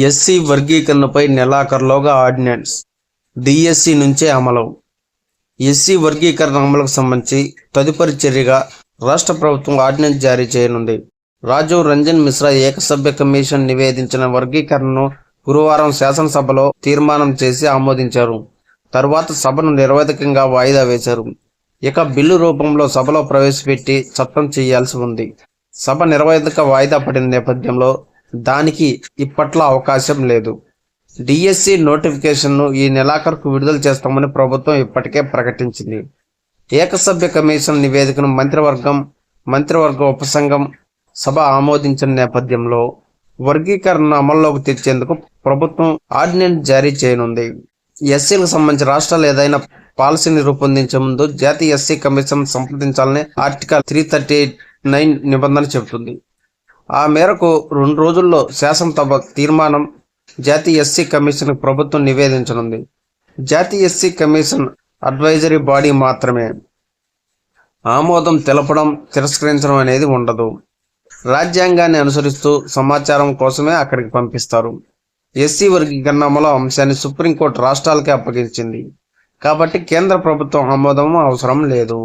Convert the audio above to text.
SC వర్గీకరణపై నెలాఖరులోగా ordinance DSC నుంచే అమలు. SC వర్గీకరణ అమలుకు సంబంధించి తదుపరి చర్యగా రాష్ట్ర ప్రభుత్వం ఆర్డినెన్స్ జారీ చేయనుంది. రాజీవ్ రంజన్ మిశ్రా ఏకసభ్య కమిషన్ నివేదించిన వర్గీకరణను గురువారం శాసనసభలో తీర్మానం చేసి ఆమోదించారు. తరువాత సభను నిరవధికంగా వాయిదా వేశారు. ఇక బిల్లు రూపంలో సభలో ప్రవేశపెట్టి చట్టం చేయాల్సి ఉంది. సభ నిరవధిక వాయిదా పడిన నేపథ్యంలో దానికి ఇప్పట్లో అవకాశం లేదు. డిఎస్సి నోటిఫికేషన్ను ఈ నెలాఖరుకు విడుదల చేస్తామని ప్రభుత్వం ఇప్పటికే ప్రకటించింది. ఏకసభ్య కమిషన్ నివేదికను మంత్రివర్గ ఉపసంఘం సభ ఆమోదించిన నేపథ్యంలో వర్గీకరణను అమల్లోకి తెచ్చేందుకు ప్రభుత్వం ఆర్డినెన్స్ జారీ చేయనుంది. ఎస్సీలకు సంబంధించి రాష్ట్రాలు ఏదైనా పాలసీని రూపొందించే ముందు జాతీయ ఎస్సీ కమిషన్ సంప్రదించాలని ఆర్టికల్ 339 నిబంధన చెబుతుంది. ఆ మేరకు 2 రోజుల్లో శాసనసభ తీర్మానం జాతీయ ఎస్సీ కమిషన్కు ప్రభుత్వం నివేదించనుంది. జాతీయ ఎస్సీ కమిషన్ అడ్వైజరీ బాడీ మాత్రమే. ఆమోదం తెలపడం, తిరస్కరించడం అనేది ఉండదు. రాజ్యాంగాన్ని అనుసరిస్తూ సమాచారం కోసమే అక్కడికి పంపిస్తారు. ఎస్సీ వర్గీకరణ అమలు అంశాన్ని సుప్రీంకోర్టు రాష్ట్రాలకే అప్పగించింది కాబట్టి కేంద్ర ప్రభుత్వం ఆమోదం అవసరం లేదు.